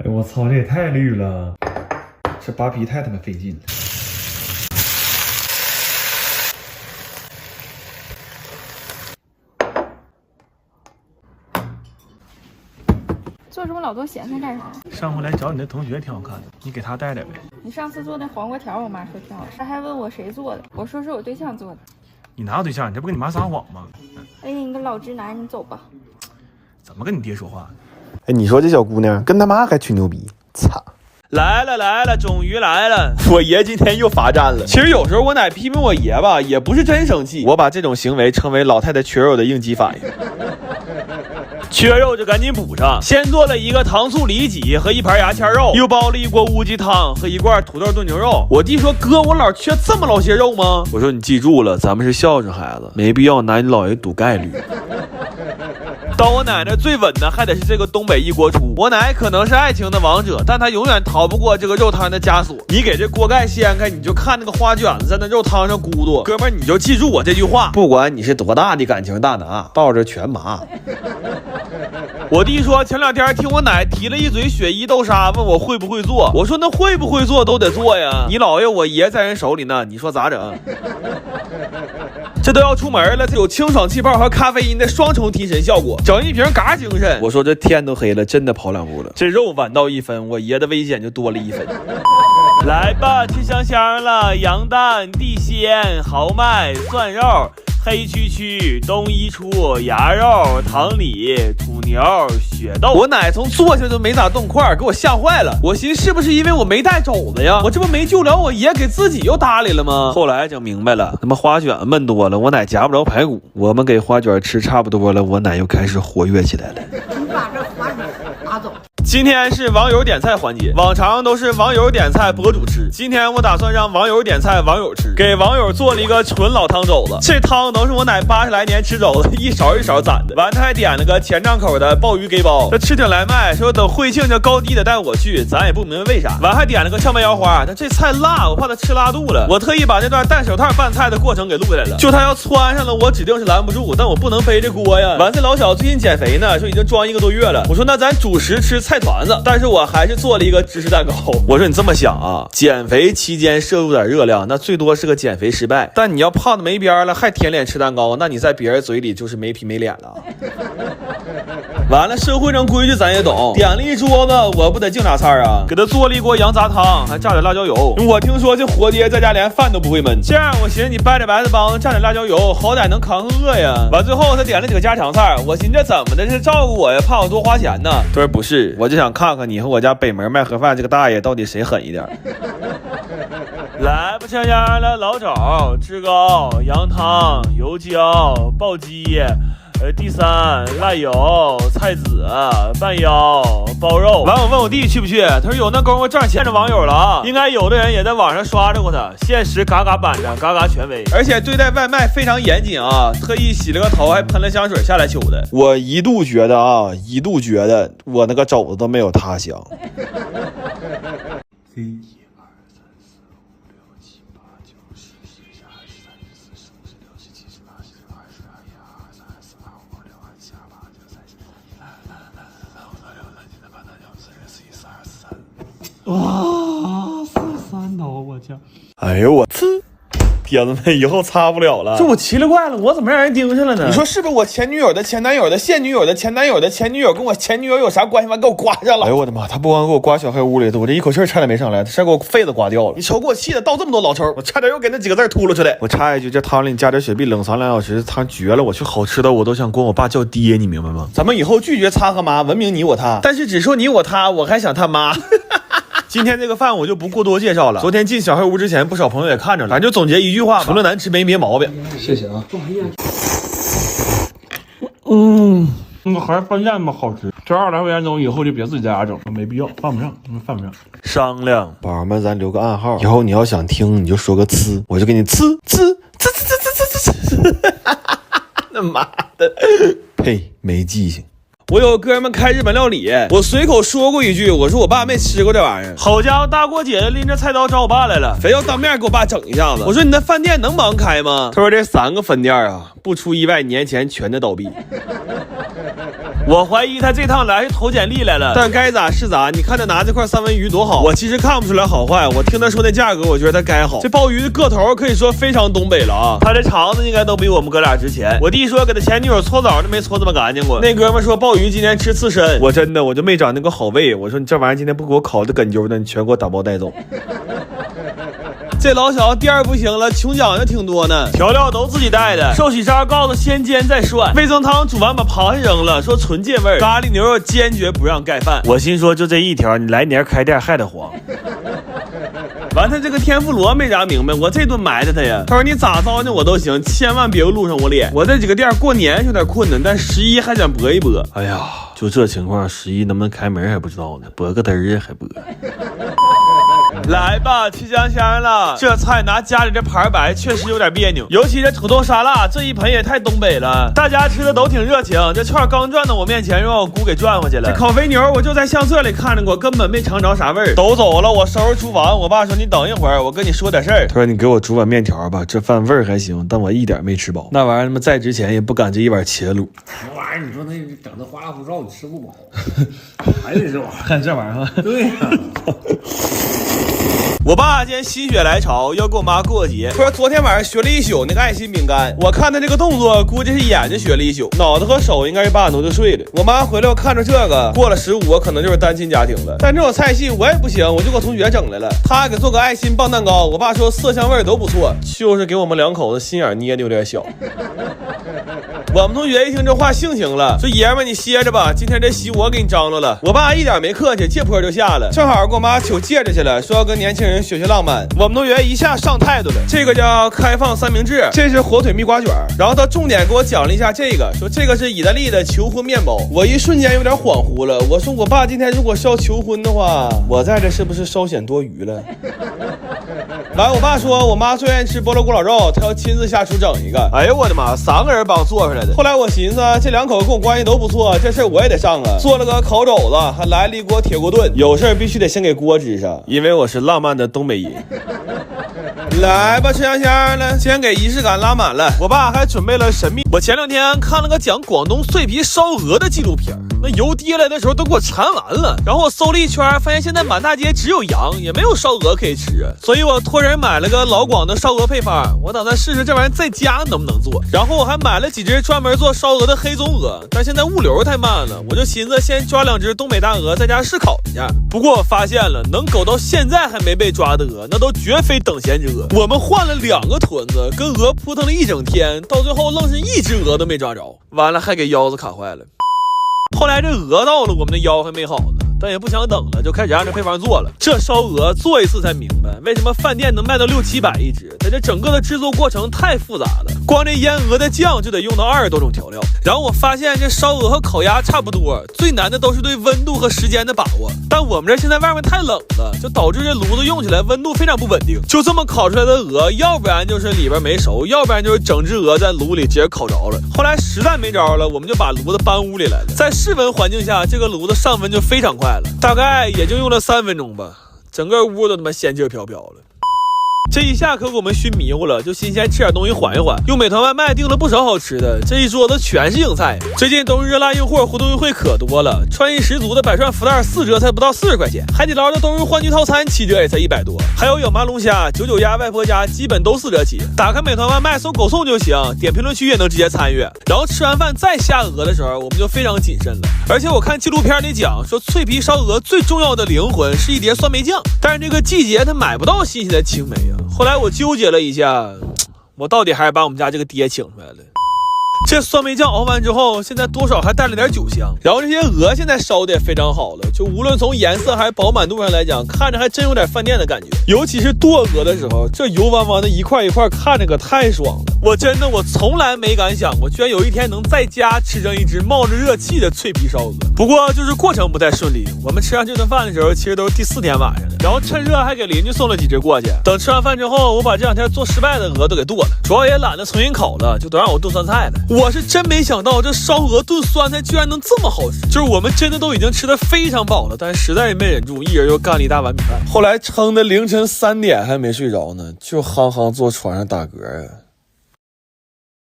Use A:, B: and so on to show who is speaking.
A: 哎我操，这也太绿了，这扒皮太他妈费劲了。
B: 做这么老多咸菜干啥？
A: 上回来找你的同学挺好看的，你给他带带呗。
B: 你上次做那黄瓜条，我妈说挺好吃，她还问我谁做的，我说是我对象做的。
A: 你哪有对象？你这不跟你妈撒谎吗？
B: 哎呀，你个老直男，你走吧。
A: 怎么跟你爹说话？
C: 哎，你说这小姑娘跟他妈还吹牛逼，操！
D: 来了，终于来了！
C: 我爷今天又罚站了。
D: 其实有时候我奶批评我爷吧，也不是真生气，我把这种行为称为老太太缺肉的应激反应。缺肉就赶紧补上，先做了一个糖醋里脊和一盘牙签肉，又煲了一锅乌鸡汤和一罐土豆炖牛肉。我弟说：“哥，我老缺这么老些肉吗？”我说：“你记住了，咱们是孝顺孩子，没必要拿你姥爷赌概率。”到我奶奶最稳的还得是这个东北一锅出。我奶可能是爱情的王者，但她永远逃不过这个肉汤的枷锁。你给这锅盖掀开，你就看那个花卷子在那肉汤上咕嘟。哥们儿，你就记住我这句话，不管你是多大的感情大拿，抱着全麻。我弟说前两天听我奶提了一嘴雪衣豆沙，问我会不会做。我说那会不会做都得做呀，你姥爷我爷在人手里呢，你说咋整？这都要出门了，有清爽气泡和咖啡因的双重提神效果，整一瓶嘎精神。我说这天都黑了，真的跑两步了。这肉晚到1分，我爷的危险就多了1分。来吧，吃香香了，羊蛋、地鲜、豪迈、蒜肉、黑蛐蛐、冬衣出、鸭肉、糖里、土牛、血豆。我奶从坐下就没咋动筷，给我吓坏了。我寻思是不是因为我没带肘子呀？我这不没救了我爷，给自己又搭理了吗？后来整明白了，他妈花卷焖多了，我奶夹不着排骨。我们给花卷吃差不多了，我奶又开始活跃起来了。
E: 你把这花卷拿走。
D: 今天是网友点菜环节，往常都是网友点菜博主吃，今天我打算让网友点菜网友吃，给网友做了一个纯老汤肘子。这汤都是我奶80来年吃肘子一勺一勺攒的。完他还点了个前帐口的鲍鱼给包，这吃挺来卖，说等会庆这高低的带我去，咱也不明白为啥。完还点了个荞麦腰花，但这菜辣，我怕他吃拉肚了，我特意把这段戴手套拌菜的过程给录下来了。就他要窜上了，我指定是拦不住，但我不能背这锅呀。完这老小最近减肥呢，说已经装1个多月了。我说那咱主食吃菜团子，但是我还是做了一个芝士蛋糕。我说你这么想啊，减肥期间摄入点热量，那最多是个减肥失败。但你要胖的没边了，还舔脸吃蛋糕，那你在别人嘴里就是没皮没脸了。完了，社会上规矩咱也懂，点了一桌子，我不得净啥菜啊？给他做了一锅羊杂汤，还炸点辣椒油。我听说这活爹在家连饭都不会焖，这样我寻思你掰着白菜帮蘸点辣椒油，好歹能扛饿呀。完最后他点了几个家常菜，我寻思这怎么的，是照顾我呀，怕我多花钱呢？他说不是，我就想看看你和我家北门卖盒饭这个大爷到底谁狠一点。来吧，香香了，老肘、炙糕、羊汤、油椒、爆鸡。第3辣油、菜籽、半腰、包肉。完我问我弟去不去，他说有那功夫正欠着网友了啊，应该有的人也在网上刷着过他，限时嘎嘎板着，嘎嘎权威，而且对待外卖非常严谨啊，特意洗了个头，还喷了香水下来求的。我一度觉得我那个肘子都没有他香。
A: 哇，43头，我去！
D: 哎呦我呲！铁子们以后擦不了了。
A: 这我奇了怪了，我怎么让人盯上了呢？
D: 你说是不是我前女友的前男友的现女友的前男友的前女友跟我前女友有啥关系？完给我刮上了！哎呦我的妈！他不光给我刮小黑屋里的，我这一口气差点没上来，他差点给我肺子刮掉了。你瞅给我气的倒这么多老抽，我差点又给那几个字秃噜出来。我插一句，这汤里你加点雪碧，冷藏2小时，汤绝了！我去好吃的我都想管我爸叫爹，你明白吗？咱们以后拒绝擦和妈，文明你我他，但是只说你我他，我还想他妈。今天这个饭我就不过多介绍了。昨天进小黑屋之前，不少朋友也看着了，咱就总结一句话：除了难吃没别毛病。
A: 谢谢啊。那个还是饭店嘛好吃。这20来块钱东西以后就别自己在家整了，没必要，犯不上，犯不上。
D: 商量，宝儿们，咱留个暗号，以后你要想听，你就说个呲，我就给你呲。他妈的，呸，没记性。我有哥们开日本料理，我随口说过一句，我说我爸没吃过这玩意儿。好家伙，大过节的拎着菜刀找我爸来了，非要当面给我爸整一下子。我说你那饭店能忙开吗？他说这3个分店啊，不出意外年前全得倒闭。我怀疑他这趟来是投简历来了，但该咋是咋。你看他拿这块三文鱼多好，我其实看不出来好坏，我听他说那价格，我觉得他该好。这鲍鱼的个头可以说非常东北了啊，他这肠子应该都比我们哥俩值钱。我弟说给他前女友搓澡都没搓这么干净过。那哥们说鲍鱼今天吃刺身，我真的我就没长那个好胃，我说你这玩意儿今天不给我烤的哏揪的，你全给我打包带走。这老小子第二不行了，穷讲究挺多呢，调料都自己带的，寿喜烧告诉先煎再涮，味增汤煮完把螃蟹扔了，说纯借味儿，咖喱牛肉坚决不让盖饭。我心说就这一条，你来年开店还得黄。完他这个天妇罗没炸明白，我这顿埋汰他呀。他说你咋糟践我都行，千万别露上我脸。我这几个店过年有点困难，但11还想搏一搏。哎呀，就这情况，11能不能开门还不知道呢，搏个嘚儿还搏。来吧，吃香香了。这菜拿家里这盘摆确实有点别扭，尤其这土豆沙拉，这一盆也太东北了。大家吃的都挺热情，这串刚转到我面前，又让我姑给转回去了。这烤肥牛我就在相册里看着过，根本没尝着啥味儿。都走了，我收拾厨房。我爸说你等一会儿，我跟你说点事儿。他说你给我煮碗面条吧，这饭味儿还行，但我一点没吃饱。那玩意儿他妈再值钱也不赶这一碗茄卤。
F: 这玩意儿你说那整的花里胡哨，你吃不饱，还得这玩意儿。
A: 看这玩意儿，
F: 对呀、
D: 我爸今天心血来潮要给我妈过节，说昨天晚上学了一宿那个爱心饼干。我看他这个动作，估计是眼睛学了一宿，脑子和手应该是8点多就睡了。我妈回来我看着这个，过了15，我可能就是单亲家庭了。但这种菜系我也不行，我就给我同学整来了。他给做个爱心棒蛋糕，我爸说色香味都不错，就是给我们两口子心眼捏的有点小。我们同学一听这话性情了，说爷们你歇着吧，今天这席我给你张罗了。我爸一点没客气，借坡就下了，正好给我妈求戒指去了，说要跟年轻人学学浪漫。我们同学一下上态度了，这个叫开放三明治，这是火腿蜜瓜卷，然后他重点给我讲了一下这个，说这个是意大利的求婚面包。我一瞬间有点恍惚了，我说我爸今天如果是要求婚的话，我在这是不是稍显多余了？完，我爸说我妈最愿意吃菠萝咕老肉，他要亲自下厨整一个。哎呦我的妈，3个人帮做出来的。后来我寻思这两口子跟我关系都不错，这事我也得上啊。做了个烤肘子，还来了一锅铁锅炖，有事必须得先给锅支上，因为我是浪漫的东北人。来吧，吃香香了，先给仪式感拉满了。我爸还准备了神秘。我前2天看了个讲广东脆皮烧鹅的纪录片，那油跌来的时候都给我馋完了。然后我搜了一圈，发现现在满大街只有羊，也没有烧鹅可以吃，所以我托人买了个老广的烧鹅配方，我打算试试这玩意儿在家能不能做。然后我还买了几只专门做烧鹅的黑棕鹅，但现在物流太慢了，我就寻思先抓2只东北大鹅在家试烤一下。不过我发现了，能苟到现在还没被抓的鹅，那都绝非等闲之鹅。我们换了2个屯子，跟鹅扑腾了一整天，到最后愣是1只鹅都没抓着，完了还给腰子卡坏了。后来这鹅到了，我们的腰还没好呢，但也不想等了，就开始按照配方做了。这烧鹅做一次才明白为什么饭店能卖到600-700一只，它这整个的制作过程太复杂了，光这腌鹅的酱就得用到20多种调料。然后我发现这烧鹅和烤鸭差不多，最难的都是对温度和时间的把握。但我们这现在外面太冷了，就导致这炉子用起来温度非常不稳定，就这么烤出来的鹅，要不然就是里边没熟，要不然就是整只鹅在炉里直接烤着了。后来实在没招了，我们就把炉子搬屋里来了。在室温环境下，这个炉子上温就非常快了，大概也就用了3分钟吧，整个屋都他妈仙气飘飘了。这一下可给我们熏迷糊了，就新鲜吃点东西缓一缓。用美团外卖订了不少好吃的，这一桌子全是硬菜。最近冬日热辣硬货活动优惠可多了，创意十足的百涮福袋4折才不到40块钱，海底捞的冬日欢聚套餐7折也才100多，还有有麻龙虾、99鸭、外婆家基本都4折起。打开美团外卖搜狗送就行，点评论区也能直接参与。然后吃完饭再下鹅的时候，我们就非常谨慎了。而且我看纪录片里讲说，脆皮烧鹅最重要的灵魂是一碟酸梅酱，但是这个季节它买不到新鲜的青梅啊。后来我纠结了一下，我到底还是把我们家这个爹请出来了。这酸梅酱熬完之后，现在多少还带了点酒香。然后这些鹅现在烧的也非常好了，就无论从颜色还是饱满度上来讲，看着还真有点饭店的感觉。尤其是剁鹅的时候，这油汪汪的一块一块，看着可太爽了。我从来没敢想过，居然有一天能在家吃上一只冒着热气的脆皮烧鹅。不过就是过程不太顺利，我们吃上这顿饭的时候，其实都是第4天晚上的。然后趁热还给邻居送了几只过去。等吃完饭之后，我把这2天做失败的鹅都给剁了，主要也懒得重新烤了，就都让我炖酸菜了。我是真没想到这烧鹅炖酸菜居然能这么好吃，就是我们真的都已经吃得非常饱了，但实在是没忍住，一人又干了一大碗米饭。后来撑的凌晨3点还没睡着呢，就坐床上打嗝啊。